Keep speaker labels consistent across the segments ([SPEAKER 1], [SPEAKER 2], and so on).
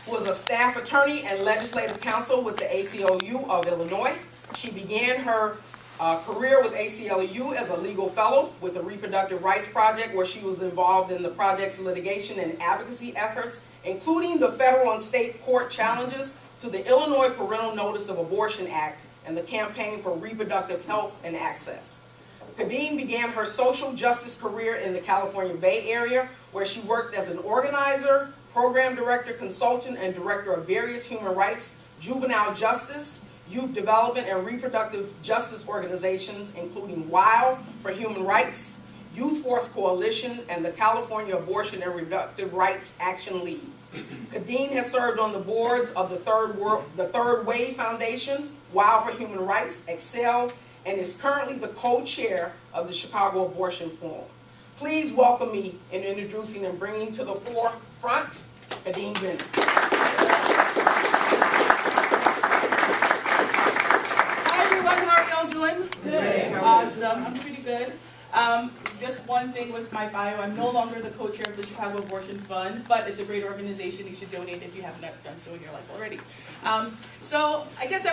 [SPEAKER 1] who is a staff attorney and legislative counsel with the ACLU of Illinois. She began her career with ACLU as a legal fellow with the Reproductive Rights Project, where she was involved in the project's litigation and advocacy efforts, including the federal and state court challenges to the Illinois Parental Notice of Abortion Act and the Campaign for Reproductive Health and Access. Khadine began her social justice career in the California Bay Area, where she worked as an organizer, program director, consultant, and director of various human rights, juvenile justice, youth development, and reproductive justice organizations, including WILD for Human Rights, Youth Force Coalition, and the California Abortion and Reproductive Rights Action League. Khadine has served on the boards of the Third Wave Foundation, WILD for Human Rights, Excel, and is currently the co-chair of the Chicago Abortion Forum. Please welcome me in introducing and bringing to the forefront, Khadine Bennett.
[SPEAKER 2] Hi everyone, how are y'all doing?
[SPEAKER 1] Good.
[SPEAKER 2] Awesome, I'm pretty good. Just one thing with my bio, I'm no longer the co-chair of the Chicago Abortion Fund, but it's a great organization. You should donate if you haven't done so in your life already. So I guess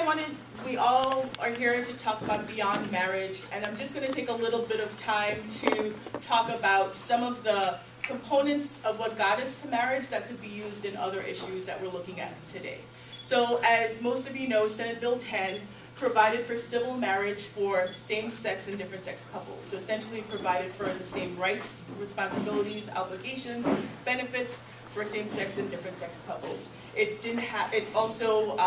[SPEAKER 2] we all are here to talk about beyond marriage, and I'm just going to take a little bit of time to talk about some of the components of what got us to marriage that could be used in other issues that we're looking at today. So as most of you know, Senate Bill 10 provided for civil marriage for same-sex and different-sex couples. So essentially provided for the same rights, responsibilities, obligations, benefits for same-sex and different-sex couples. It also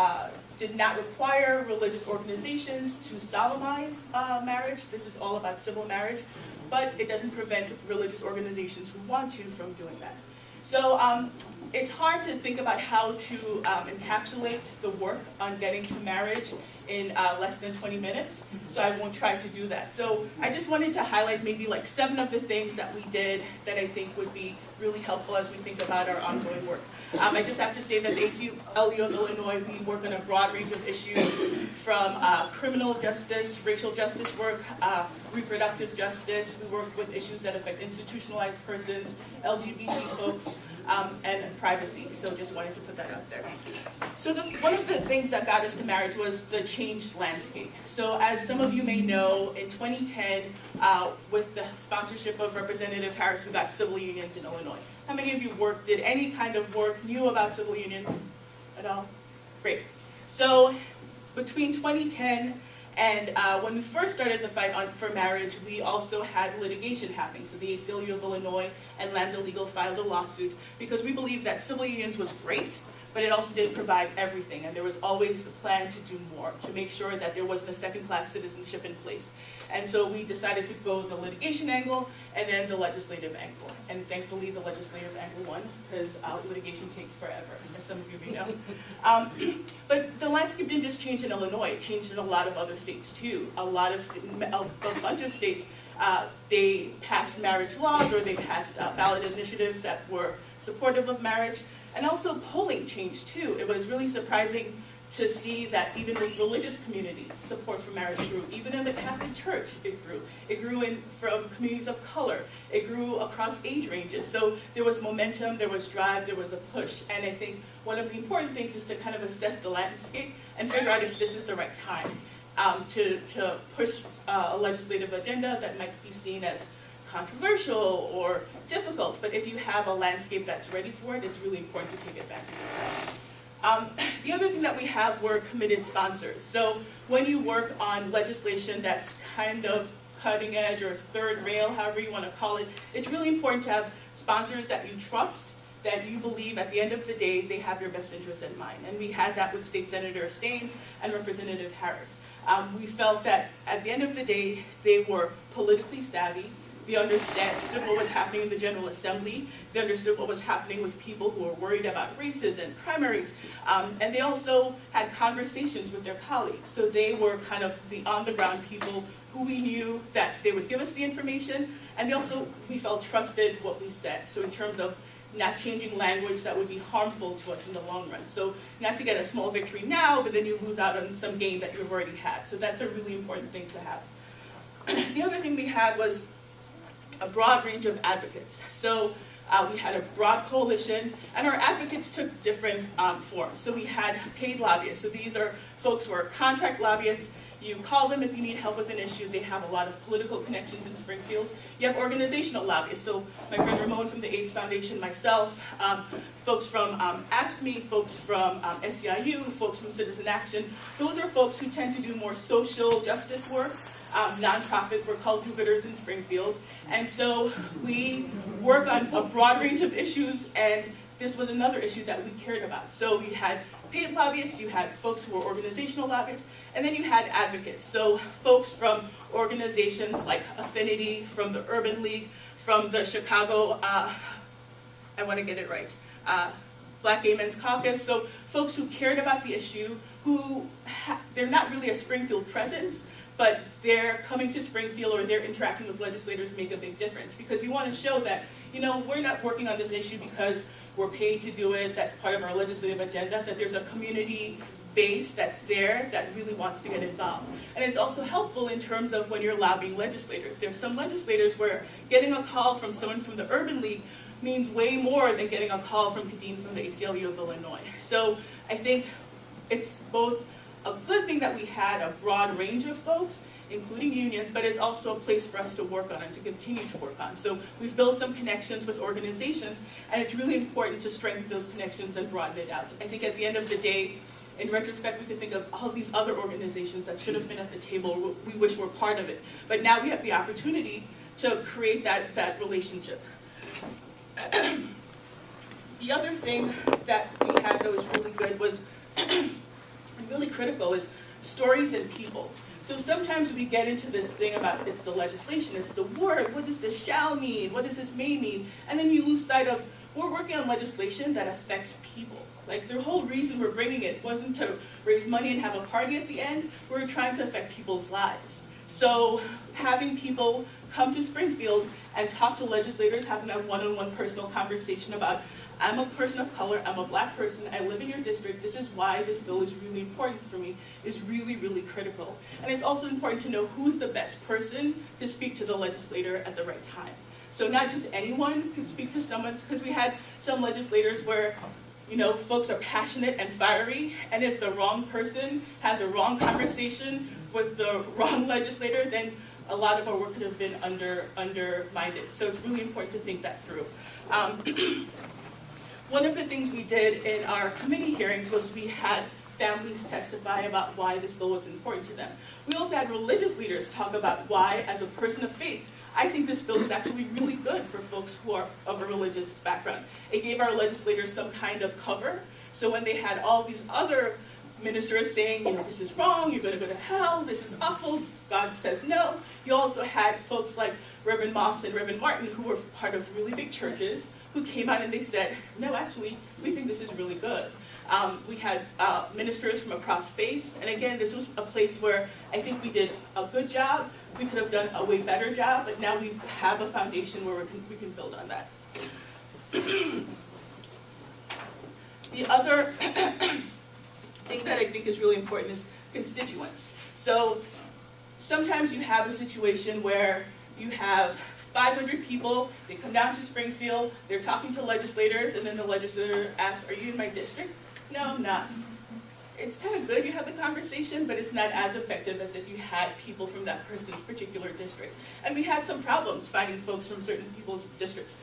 [SPEAKER 2] did not require religious organizations to solemnize marriage. This is all about civil marriage, but it doesn't prevent religious organizations who want to from doing that. So it's hard to think about how to encapsulate the work on getting to marriage in less than 20 minutes, so I won't try to do that. So I just wanted to highlight maybe like 7 of the things that we did that I think would be really helpful as we think about our ongoing work. I just have to say that the ACLU of Illinois, we work on a broad range of issues from criminal justice, racial justice work, reproductive justice. We work with issues that affect institutionalized persons, LGBT folks, and privacy. So just wanted to put that out there. So one of the things that got us to marriage was the changed landscape. So as some of you may know, in 2010, with the sponsorship of Representative Harris, we got civil unions in Illinois. How many of you did any kind of work, knew about civil unions at all? Great. So between 2010 and when we first started the fight for marriage, we also had litigation happening. So the ACLU of Illinois and Lambda Legal filed a lawsuit because we believed that civil unions was great, but it also didn't provide everything. And there was always the plan to do more, to make sure that there wasn't a second-class citizenship in place. And so we decided to go the litigation angle and then the legislative angle. And thankfully, the legislative angle won, because litigation takes forever, as some of you may know. But the landscape didn't just change in Illinois, it changed in a lot of other states too. A bunch of states, they passed marriage laws, or they passed ballot initiatives that were supportive of marriage. And also polling changed too. It was really surprising to see that even with religious communities, support for marriage grew. Even in the Catholic Church, it grew. It grew from communities of color. It grew across age ranges. So there was momentum, there was drive, there was a push. And I think one of the important things is to kind of assess the landscape and figure out if this is the right time to push a legislative agenda that might be seen as controversial or difficult. But if you have a landscape that's ready for it, it's really important to take advantage of that. The other thing that we have were committed sponsors. So when you work on legislation that's kind of cutting edge or third rail, however you want to call it, it's really important to have sponsors that you trust, that you believe at the end of the day they have your best interest in mind. And we had that with State Senator Staines and Representative Harris. We felt that at the end of the day they were politically savvy. They understood what was happening in the General Assembly. They understood what was happening with people who were worried about races and primaries. And they also had conversations with their colleagues. So they were kind of the on-the-ground people who we knew that they would give us the information. And they also, we felt, trusted what we said. So in terms of not changing language that would be harmful to us in the long run. So not to get a small victory now, but then you lose out on some gain that you've already had. So that's a really important thing to have. The other thing we had was a broad range of advocates. So We had a broad coalition, and our advocates took different forms. So we had paid lobbyists. So these are folks who are contract lobbyists. You call them if you need help with an issue. They have a lot of political connections in Springfield. You have organizational lobbyists. So my friend Ramon from the AIDS Foundation, myself, folks from AFSCME, folks from SEIU, folks from Citizen Action. Those are folks who tend to do more social justice work. Nonprofit, we're called do-gooders in Springfield. And so we work on a broad range of issues, and this was another issue that we cared about. So we had paid lobbyists, you had folks who were organizational lobbyists, and then you had advocates. So folks from organizations like Affinity, from the Urban League, from the Chicago, I want to get it right, Black Gay Men's Caucus. So folks who cared about the issue, who they're not really a Springfield presence, but they're coming to Springfield or they're interacting with legislators make a big difference, because you want to show that, you know, we're not working on this issue because we're paid to do it, that's part of our legislative agenda, that there's a community base that's there that really wants to get involved. And it's also helpful in terms of when you're lobbying legislators. There's some legislators where getting a call from someone from the Urban League means way more than getting a call from Khadine from the ACLU of Illinois. So I think it's both a good thing that we had a broad range of folks, including unions, but it's also a place for us to work on and to continue to work on. So we've built some connections with organizations, and it's really important to strengthen those connections and broaden it out. I think at the end of the day, in retrospect, we could think of all these other organizations that should have been at the table, we wish were part of it. But now we have the opportunity to create that relationship. The other thing that we had that was really good was, and really critical, is stories and people. So sometimes we get into this thing about it's the legislation, it's the word, what does this shall mean, what does this may mean, and then you lose sight of we're working on legislation that affects people. Like the whole reason we're bringing it wasn't to raise money and have a party at the end, we're trying to affect people's lives. So having people come to Springfield and talk to legislators, having a one-on-one personal conversation about, I'm a person of color, I'm a black person, I live in your district, this is why this bill is really important for me, is really, really critical. And it's also important to know who's the best person to speak to the legislator at the right time. So not just anyone could speak to someone, because we had some legislators where, you know, folks are passionate and fiery, and if the wrong person had the wrong conversation with the wrong legislator, then a lot of our work could have been undermined. So it's really important to think that through. One of the things we did in our committee hearings was we had families testify about why this bill was important to them. We also had religious leaders talk about why, as a person of faith, I think this bill is actually really good for folks who are of a religious background. It gave our legislators some kind of cover, so when they had all these other ministers saying, you know, this is wrong, you're going to go to hell, this is awful, God says no. You also had folks like Reverend Moss and Reverend Martin, who were part of really big churches, who came out and they said, no, actually, we think this is really good. We had ministers from across faiths, and again, this was a place where I think we did a good job. We could have done a way better job, but now we have a foundation where we can build on that. The other thing that I think is really important is constituents. So sometimes you have a situation where you have 500 people, they come down to Springfield, they're talking to legislators, and then the legislator asks, are you in my district? No, I'm not. It's kind of good you have the conversation, but it's not as effective as if you had people from that person's particular district. And we had some problems finding folks from certain people's districts.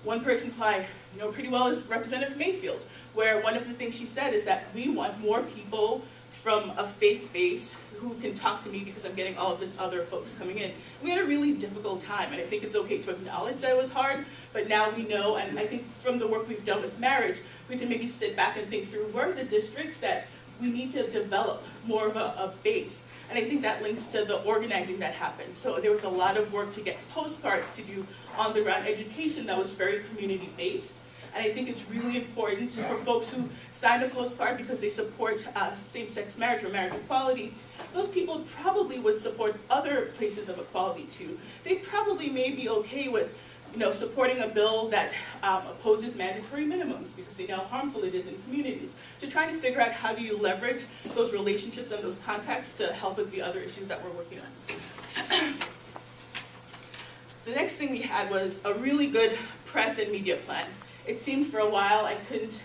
[SPEAKER 2] One person who I know pretty well is Representative Mayfield, where one of the things she said is that we want more people from a faith base who can talk to me because I'm getting all of this other folks coming in. We had a really difficult time, and I think it's okay to acknowledge that it was hard, but now we know, and I think from the work we've done with marriage, we can maybe sit back and think through where are the districts that we need to develop more of a base. And I think that links to the organizing that happened. So there was a lot of work to get postcards to do on-the-ground education that was very community-based. And I think it's really important for folks who sign a postcard because they support same-sex marriage or marriage equality. Those people probably would support other places of equality too. They probably may be okay with, you know, supporting a bill that opposes mandatory minimums because they know how harmful it is in communities. So trying to figure out how do you leverage those relationships and those contacts to help with the other issues that we're working on. The next thing we had was a really good press and media plan. It seemed for a while I couldn't,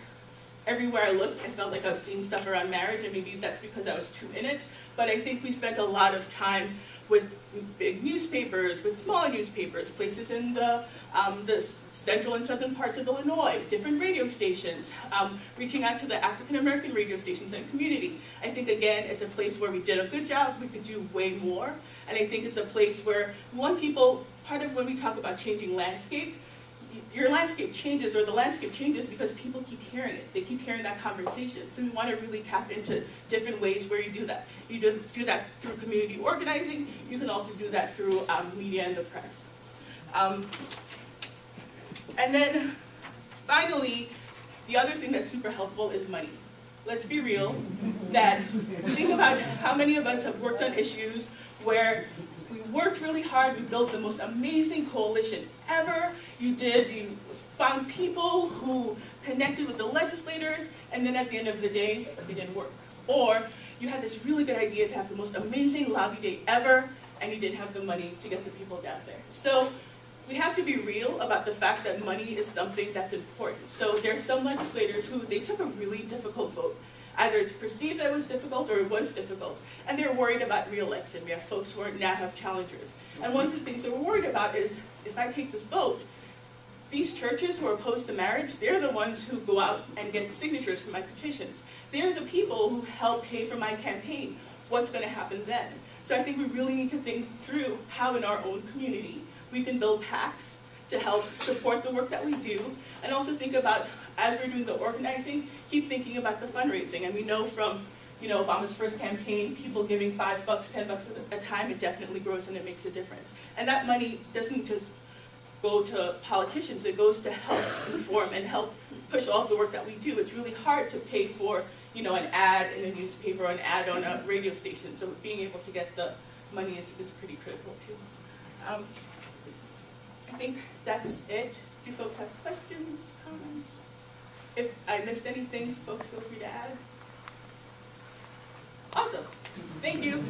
[SPEAKER 2] everywhere I looked, I felt like I was seeing stuff around marriage, and maybe that's because I was too in it, but I think we spent a lot of time with big newspapers, with smaller newspapers, places in the central and southern parts of Illinois, different radio stations, reaching out to the African American radio stations and community. I think, again, it's a place where we did a good job, we could do way more, and I think it's a place where we want people, part of when we talk about changing landscape, your landscape changes, or the landscape changes because people keep hearing it. They keep hearing that conversation. So we want to really tap into different ways where you do that. You do that through community organizing. You can also do that through media and the press. And then finally, the other thing that's super helpful is money. Let's be real, that think about how many of us have worked on issues where we worked really hard, we built the most amazing coalition ever. You found people who connected with the legislators, and then at the end of the day, it didn't work. Or you had this really good idea to have the most amazing lobby day ever, and you didn't have the money to get the people down there. So we have to be real about the fact that money is something that's important. So there are some legislators who, they took a really difficult vote. Either it's perceived that it was difficult or it was difficult. And they're worried about re-election. We have folks who now have challengers. And one of the things they're worried about is, if I take this vote, these churches who are opposed to marriage, they're the ones who go out and get signatures for my petitions. They're the people who help pay for my campaign. What's going to happen then? So I think we really need to think through how in our own community we can build PACs to help support the work that we do, and also think about, as we're doing the organizing, keep thinking about the fundraising. And we know from Obama's first campaign, people giving $5, $10 at a time, it definitely grows and it makes a difference. And that money doesn't just go to politicians, it goes to help inform and help push off the work that we do. It's really hard to pay for an ad in a newspaper or an ad on a radio station, so being able to get the money is pretty critical too. I think that's it. Do folks have questions, comments? If I missed anything, folks feel free to add. Awesome. Thank you.